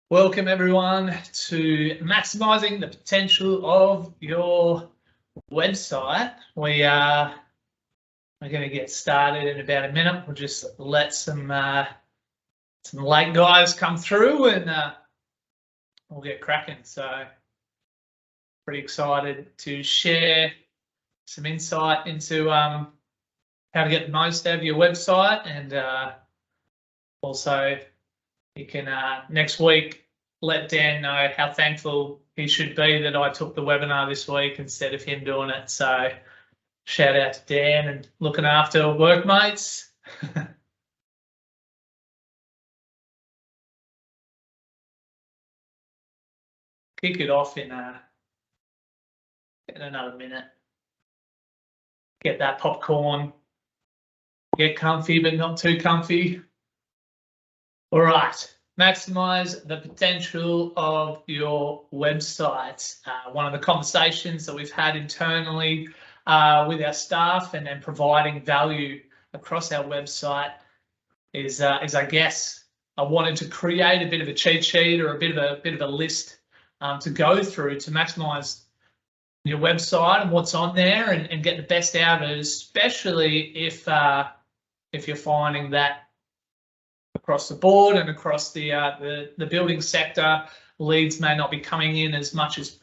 Welcome everyone to maximising the potential of your website. We're going to get started in about a minute. We'll just let some late guys come through and we'll get cracking. So pretty excited to share some insight into how to get the most out of your website, and also you can next week let Dan know how thankful he should be that I took the webinar this week instead of him doing it. So shout out to Dan and looking after workmates. Kick it off in another minute. Get that popcorn. Get comfy, but not too comfy. All right. Maximize the potential of your website. One of the conversations that we've had internally with our staff and providing value across our website is I guess I wanted to create a bit of a cheat sheet or a bit of a list to go through to maximize your website and what's on there and get the best out of it, especially if you're finding that across the board and across the building sector, leads may not be coming in as much as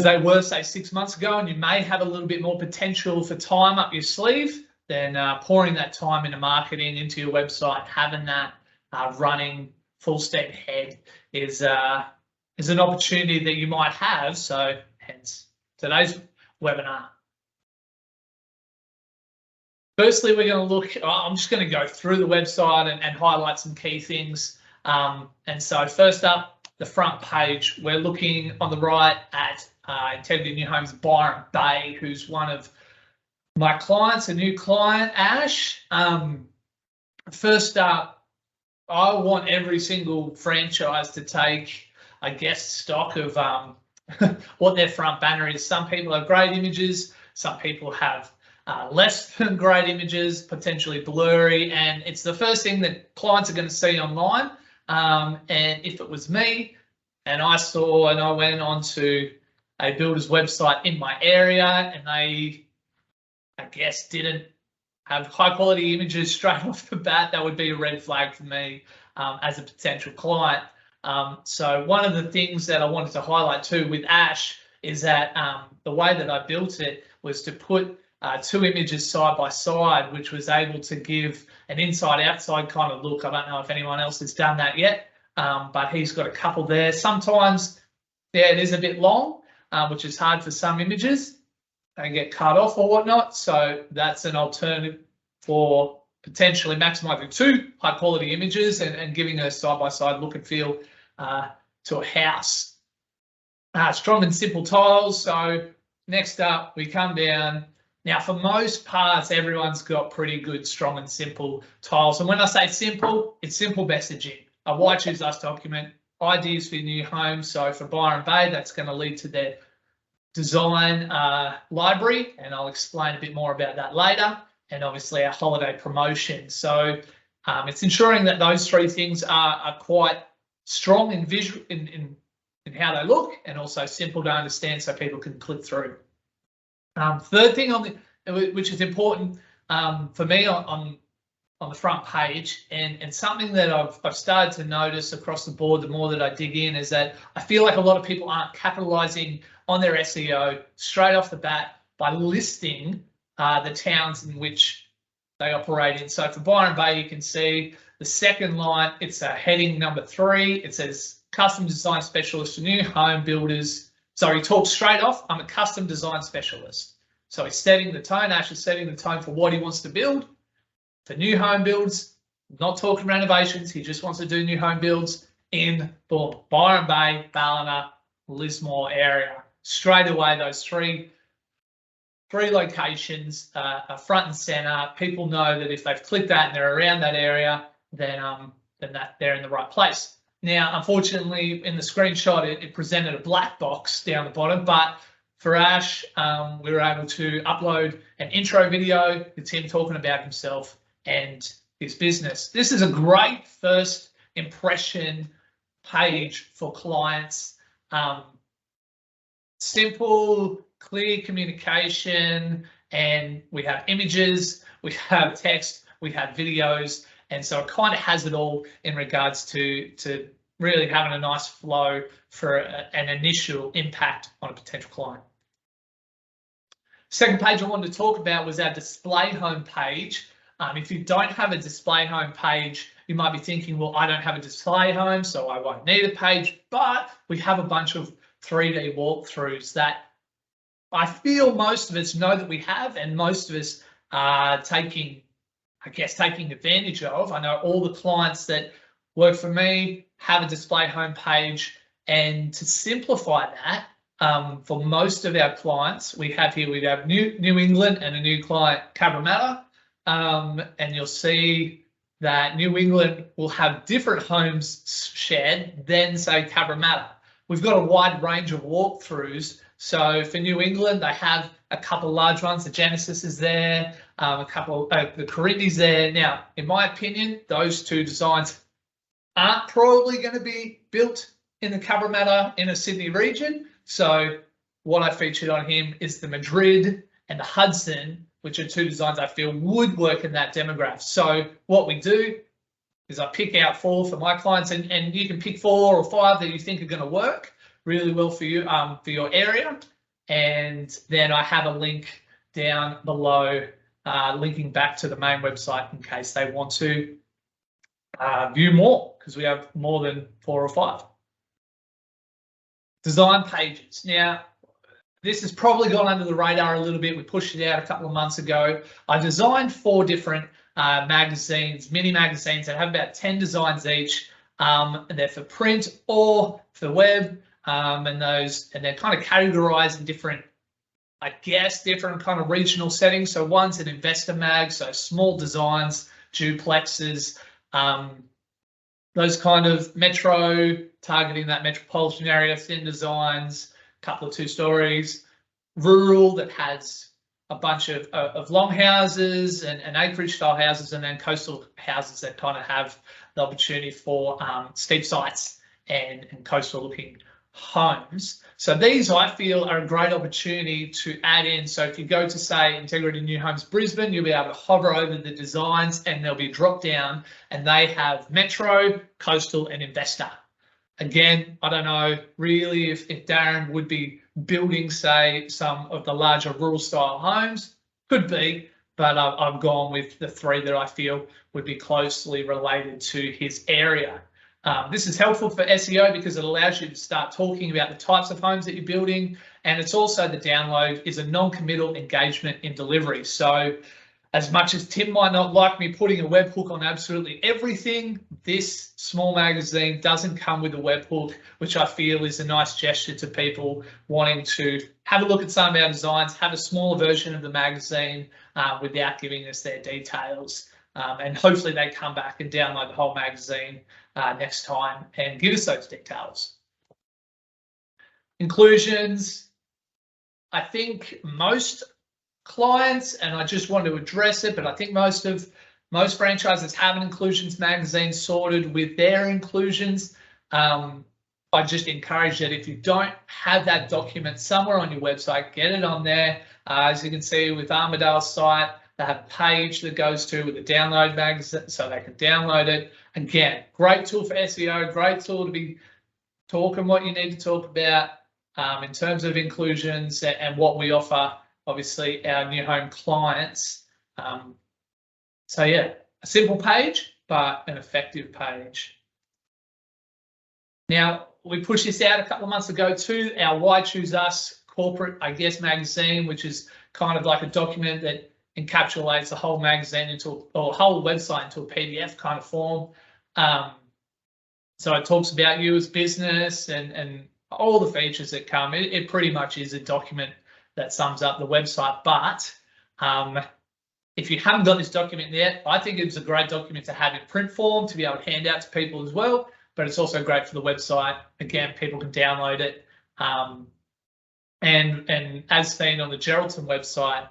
they were, say, 6 months ago, and you may have a little bit more potential for time up your sleeve. Then pouring that time into marketing, into your website, having that running full steam ahead is an opportunity that you might have. So hence today's webinar. Firstly, we're going to look, I'm just going to go through the website and highlight some key things. And so first up, the front page, we're looking on the right at Integrity New Homes Byron Bay, who's one of my clients, a new client, Ash. First up, I want every single franchise to take, I guess, stock of what their front banner is. Some people have great images, some people have less than great images, potentially blurry, and it's the first thing that clients are going to see online. And if it was me and I went onto a builder's website in my area and they, I guess, didn't have high quality images straight off the bat, that would be a red flag for me as a potential client. So one of the things that I wanted to highlight too with Ash is that the way that I built it was to put two images side by side, which was able to give an inside-outside kind of look. I don't know if anyone else has done that yet, but he's got a couple there. Sometimes, yeah, it is a bit long, which is hard for some images. They get cut off or whatnot, so that's an alternative for potentially maximizing two high-quality images and giving a side-by-side look and feel to a house. Strong and simple tiles. So next up, we come down. Now, for most parts, everyone's got pretty good, strong and simple tiles. And when I say simple, it's simple messaging. A why choose us document, ideas for your new home. So for Byron Bay, that's going to lead to their design library, and I'll explain a bit more about that later. And obviously our holiday promotion. So it's ensuring that those three things are quite strong in visual in how they look, and also simple to understand so people can click through. Third thing which is important for me on the front page, and something that I've started to notice across the board the more that I dig in, is that I feel like a lot of people aren't capitalizing on their SEO straight off the bat by listing the towns in which they operate in. So for Byron Bay, you can see the second line, it's a heading number 3. It says custom design specialist for new home builders. So he talks straight off, I'm a custom design specialist. So he's setting the tone, Ash is setting the tone for what he wants to build. For new home builds, not talking renovations, he just wants to do new home builds in the Byron Bay, Ballina, Lismore area. Straight away, those three locations are front and center. People know that if they've clicked that and they're around that area, then that they're in the right place. Now, unfortunately, in the screenshot, it presented a black box down the bottom, but for Ash, we were able to upload an intro video. It's him talking about himself and his business. This is a great first impression page for clients. Simple, clear communication, and we have images, we have text, we have videos, and so it kind of has it all in regards to really having a nice flow for an initial impact on a potential client. Second page I wanted to talk about was our display home page. If you don't have a display home page, you might be thinking, well, I don't have a display home, so I won't need a page, but we have a bunch of 3D walkthroughs that I feel most of us know that we have, and most of us are taking advantage of. I know all the clients that work for me have a display home page, and to simplify that, for most of our clients, we have New England and a new client, Cabramatta, and you'll see that New England will have different homes shared than, say, Cabramatta. We've got a wide range of walkthroughs. So for New England, they have a couple large ones. The Genesis is there, the Corindi's there. Now, in my opinion, those two designs aren't probably going to be built in the Cabramatta in a Sydney region. So what I featured on him is the Madrid and the Hudson, which are two designs I feel would work in that demographic. So what we do is I pick out 4 for my clients, and you can pick 4 or 5 that you think are going to work really well for you, for your area. And then I have a link down below linking back to the main website in case they want to view more, because we have more than 4 or 5. Design pages. Now, this has probably gone under the radar a little bit. We pushed it out a couple of months ago. I designed 4 different magazines, mini magazines that have about 10 designs each, and they're for print or for web, and they're kind of categorized in different, I guess, different kind of regional settings. So one's an investor mag, so small designs, duplexes, those kind of metro, targeting that metropolitan area, thin designs, a couple of 2 stories, rural that has a bunch of longhouses and acreage style houses, and then coastal houses that kind of have the opportunity for steep sites and coastal looking homes. So these, I feel, are a great opportunity to add in. So if you go to, say, Integrity New Homes Brisbane, you'll be able to hover over the designs and there'll be a drop down, and they have metro, coastal and investor. Again, I don't know really if Darren would be building, say, some of the larger rural style homes. Could be, but I've gone with the 3 that I feel would be closely related to his area. This is helpful for SEO because it allows you to start talking about the types of homes that you're building, and it's also, the download is a non-committal engagement in delivery. So as much as Tim might not like me putting a webhook on absolutely everything, this small magazine doesn't come with a webhook, which I feel is a nice gesture to people wanting to have a look at some of our designs, have a smaller version of the magazine without giving us their details. And hopefully they come back and download the whole magazine next time and give us those details. Inclusions. I think most clients, and I just want to address it, but I think most franchises have an inclusions magazine sorted with their inclusions. I just encourage that if you don't have that document somewhere on your website, get it on there. As you can see with Armadale's site, they have a page that goes to with the download magazine, so they can download it. Again, great tool for SEO, great tool to be talking what you need to talk about in terms of inclusions and what we offer, obviously, our new home clients. So yeah, a simple page, but an effective page. Now, we pushed this out a couple of months ago to our Why Choose Us corporate, I guess, magazine, which is kind of like a document that encapsulates the whole magazine into, or whole website into a PDF kind of form. So it talks about you as business and all the features that come. It pretty much is a document that sums up the website. But if you haven't got this document yet, I think it's a great document to have in print form to be able to hand out to people as well. But it's also great for the website. Again, people can download it. And as seen on the Geraldton website,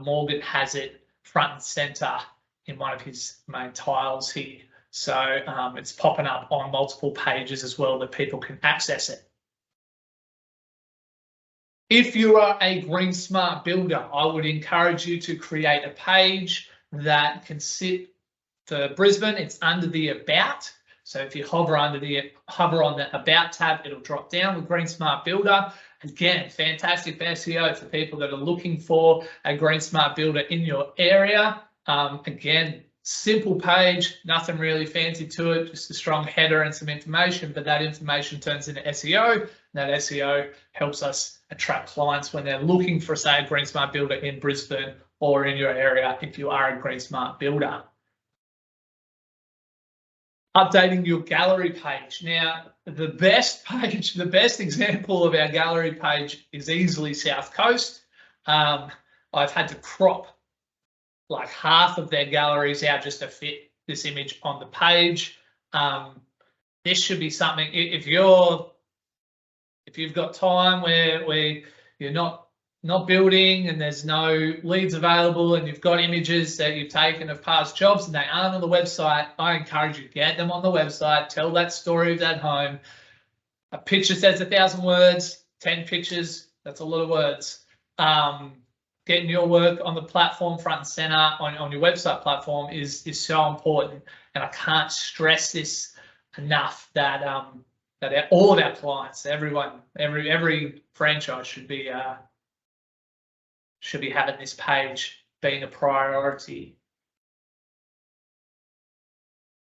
Morgan has it front and center in one of his main tiles here. So it's popping up on multiple pages as well that people can access it. If you are a Green Smart builder, I would encourage you to create a page that can sit for Brisbane. It's under the About. So if you hover on the About tab, it'll drop down with Green Smart Builder. Again, fantastic for SEO for people that are looking for a Green Smart Builder in your area. Again, simple page, nothing really fancy to it, just a strong header and some information, but that information turns into SEO. And that SEO helps us attract clients when they're looking for, say, a Green Smart Builder in Brisbane or in your area if you are a Green Smart Builder. Updating your gallery page. Now, the best example of our gallery page is easily South Coast. I've had to crop like half of their galleries out just to fit this image on the page. This should be something, if you've got time where you're not building and there's no leads available and you've got images that you've taken of past jobs and they aren't on the website, I encourage you to get them on the website, tell that story of that home. A picture says 1,000 words, 10 pictures, that's a lot of words. Getting your work on the platform front and center on your website platform is so important. And I can't stress this enough that that all of our clients, everyone, every franchise should be having this page being a priority.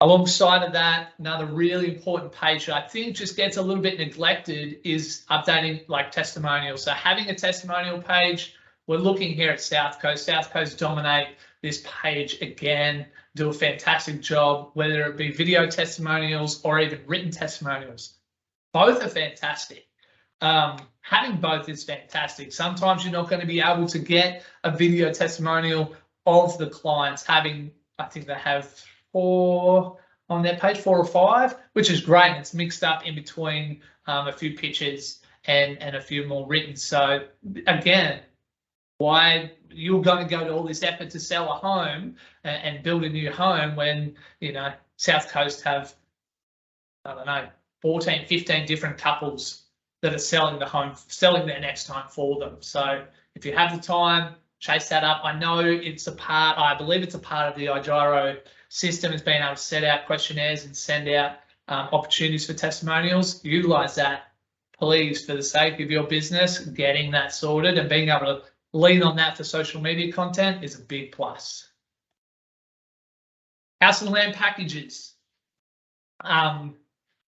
Alongside of that, another really important page that I think just gets a little bit neglected is updating like testimonials. So having a testimonial page, we're looking here at South Coast. South Coast dominate this page again, do a fantastic job, whether it be video testimonials or even written testimonials. Both are fantastic. Having both is fantastic. Sometimes you're not going to be able to get a video testimonial of the clients having, I think they have 4 on their page, 4 or 5, which is great. It's mixed up in between a few pictures and a few more written. So again, why you're going to go to all this effort to sell a home and build a new home when, you know, South Coast have, I don't know, 14, 15 different couples that are selling the home, selling their next home for them. So if you have the time, chase that up. I know it's a part, I believe it's a part of the iGyro system, is being able to set out questionnaires and send out opportunities for testimonials. Utilize that, please, for the sake of your business. Getting that sorted and being able to lean on that for social media content is a big plus. House and land packages.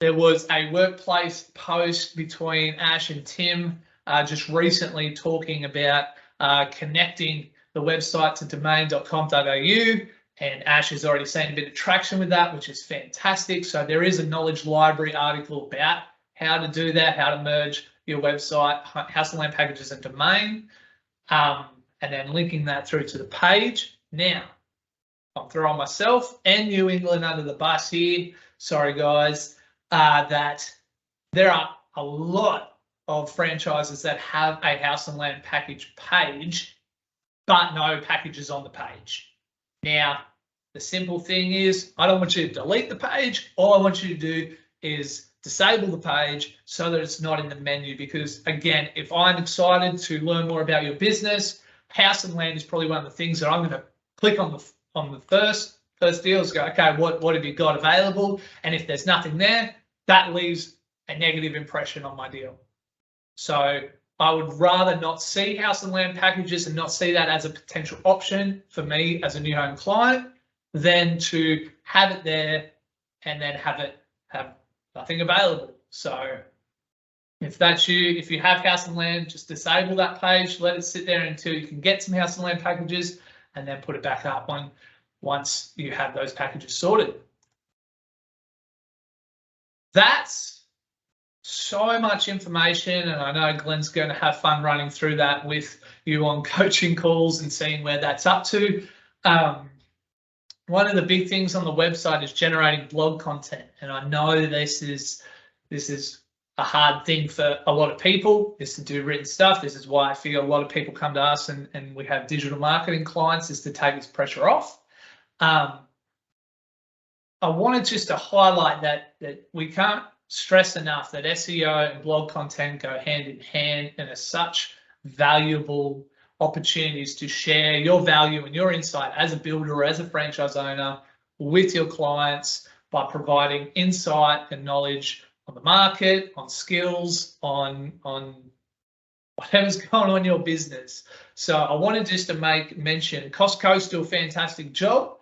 There was a workplace post between Ash and Tim just recently talking about connecting the website to domain.com.au, and Ash has already seen a bit of traction with that, which is fantastic. So there is a knowledge library article about how to do that, how to merge your website, house and land packages and domain, and then linking that through to the page. Now, I'm throwing myself and New England under the bus here. Sorry, guys. That there are a lot of franchises that have a house and land package page, but no packages on the page. Now, the simple thing is, I don't want you to delete the page. All I want you to do is disable the page so that it's not in the menu. Because again, if I'm excited to learn more about your business, house and land is probably one of the things that I'm going to click on the first deal is go, okay, what have you got available? And if there's nothing there, that leaves a negative impression on my deal. So I would rather not see house and land packages and not see that as a potential option for me as a new home client than to have it there and then have nothing available. So if that's you, if you have house and land, just disable that page, let it sit there until you can get some house and land packages, and then put it back up once you have those packages sorted. That's so much information, and I know Glenn's going to have fun running through that with you on coaching calls and seeing where that's up to. One of the big things on the website is generating blog content, and I know this is a hard thing for a lot of people, is to do written stuff. This is why I feel a lot of people come to us and we have digital marketing clients, is to take this pressure off. I wanted just to highlight that we can't stress enough that SEO and blog content go hand in hand and are such valuable opportunities to share your value and your insight as a builder or as a franchise owner with your clients by providing insight and knowledge on the market, on skills, on whatever's going on in your business. So I wanted just to make mention, Costco's do a fantastic job.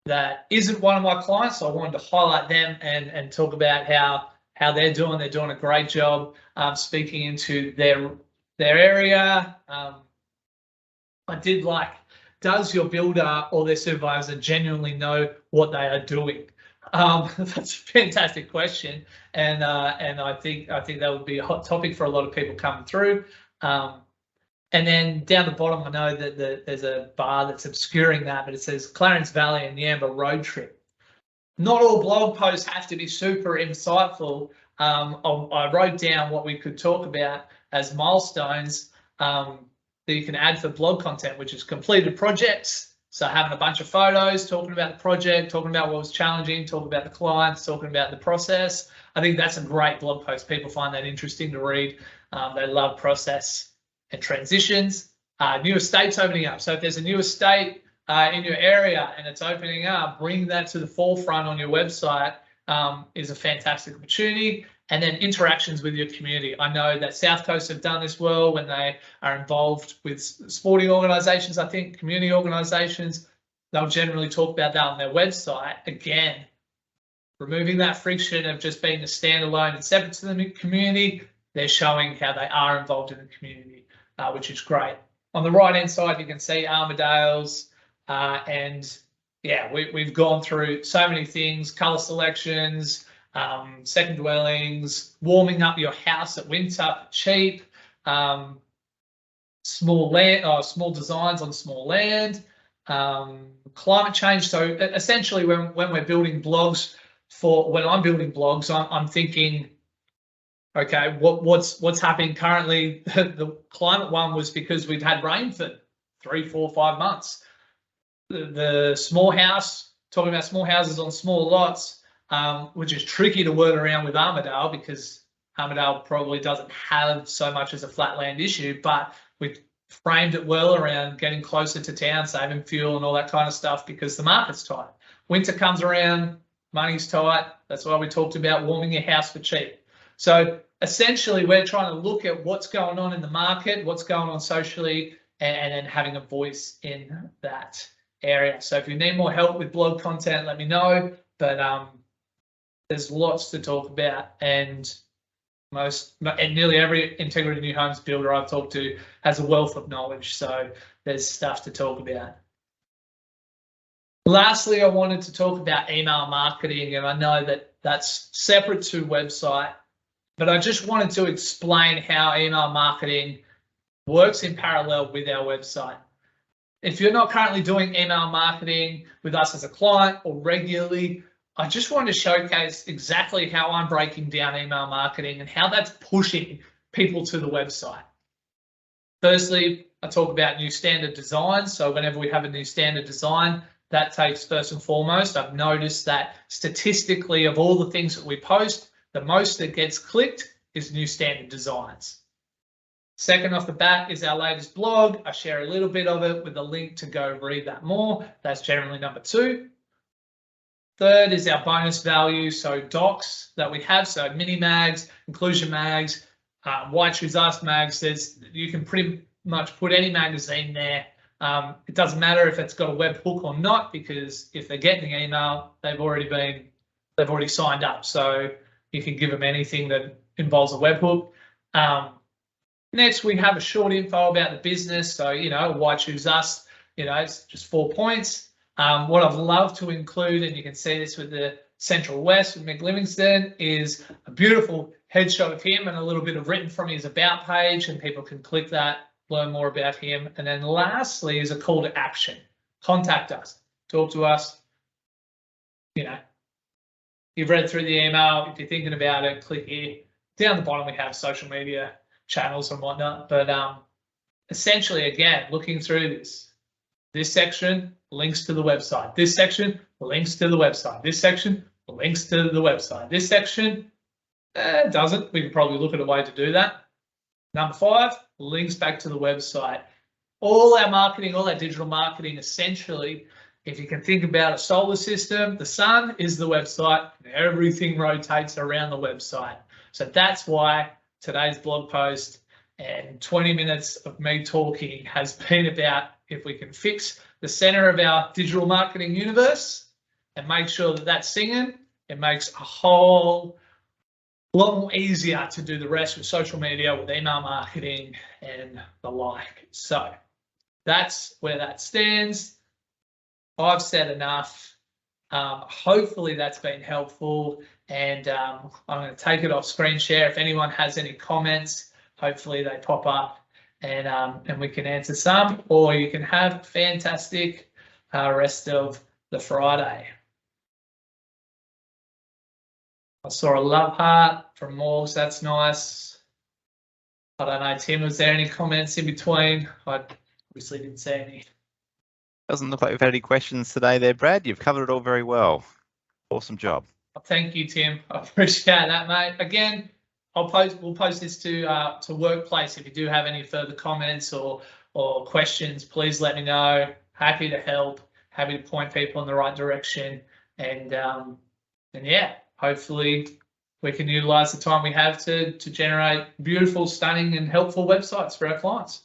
That isn't one of my clients, so I wanted to highlight them and talk about how they're doing. They're doing a great job speaking into their area. I did like, does your builder or their supervisor genuinely know what they are doing? That's a fantastic question, and I think that would be a hot topic for a lot of people coming through. And then down the bottom, I know that there's a bar that's obscuring that, but it says Clarence Valley and the Amber Road Trip. Not all blog posts have to be super insightful. I wrote down what we could talk about as milestones that you can add for blog content, which is completed projects. So having a bunch of photos, talking about the project, talking about what was challenging, talking about the clients, talking about the process. I think that's a great blog post. People find that interesting to read. They love process and transitions. New estates opening up. So if there's a new estate in your area and it's opening up, bring that to the forefront on your website is a fantastic opportunity. And then interactions with your community. I know that South Coast have done this well when they are involved with sporting organisations. I think community organisations, they'll generally talk about that on their website. Again, removing that friction of just being a standalone and separate to the community, they're showing how they are involved in the community, which is great. On the right-hand side, you can see Armadale's, and yeah, we've gone through so many things, colour selections, second dwellings, warming up your house at winter cheap, small designs on small land, climate change. So essentially, when we're building blogs, when I'm building blogs, I'm thinking, okay, what's happening currently? The climate one was because we've had rain for 3, 4, 5 months. The small house, talking about small houses on small lots, which is tricky to work around with Armadale because Armadale probably doesn't have so much as a flatland issue, but we've framed it well around getting closer to town, saving fuel and all that kind of stuff because the market's tight. Winter comes around, money's tight. That's why we talked about warming your house for cheap. So essentially, we're trying to look at what's going on in the market, what's going on socially, and then having a voice in that area. So if you need more help with blog content, let me know. But there's lots to talk about, and nearly every integrity new homes builder I've talked to has a wealth of knowledge. So there's stuff to talk about. Lastly, I wanted to talk about email marketing, and I know that that's separate to website, but I just wanted to explain how email marketing works in parallel with our website. If you're not currently doing email marketing with us as a client or regularly, I just wanted to showcase exactly how I'm breaking down email marketing and how that's pushing people to the website. Firstly, I talk about new standard designs. So whenever we have a new standard design, that takes first and foremost. I've noticed that statistically of all the things that we post, the most that gets clicked is new standard designs. Second off the bat is our latest blog. I share a little bit of it with a link to go read that more. That's generally number 2. Third is our bonus value, so docs that we have, so mini mags, inclusion mags, Why Choose Us mags. You can pretty much put any magazine there. It doesn't matter if it's got a web hook or not, because if they're getting the email, they've already signed up. So you can give them anything that involves a webhook. Next, we have a short info about the business. So, why choose us? It's just 4 points. What I've loved to include, and you can see this with the Central West with Mick Livingston, is a beautiful headshot of him and a little bit of written from his about page, and people can click that, learn more about him. And then lastly is a call to action. Contact us, talk to us. You've read through the email. If you're thinking about it, click here. Down the bottom, we have social media channels and whatnot. But essentially, again, looking through this section, links to the website. This section, links to the website. This section, links to the website. This section, doesn't. We can probably look at a way to do that. Number 5, links back to the website. All our marketing, all our digital marketing, essentially, if you can think about a solar system, the sun is the website, and everything rotates around the website. So that's why today's blog post and 20 minutes of me talking has been about if we can fix the center of our digital marketing universe and make sure that that's singing, it makes a whole lot more easier to do the rest with social media, with email marketing and the like. So that's where that stands. I've said enough. Hopefully that's been helpful, and I'm going to take it off screen share. If anyone has any comments, hopefully they pop up and we can answer some, or you can have a fantastic rest of the Friday. I saw a love heart from Morgs. That's nice. I don't know, Tim, was there any comments in between? I obviously didn't see any. Doesn't look like we've had any questions today there, Brad. You've covered it all very well. Awesome job. Thank you, Tim. I appreciate that, mate. Again, we'll post this to Workplace. If you do have any further comments or questions, please let me know. Happy to help. Happy to point people in the right direction. And yeah, hopefully we can utilize the time we have to generate beautiful, stunning, and helpful websites for our clients.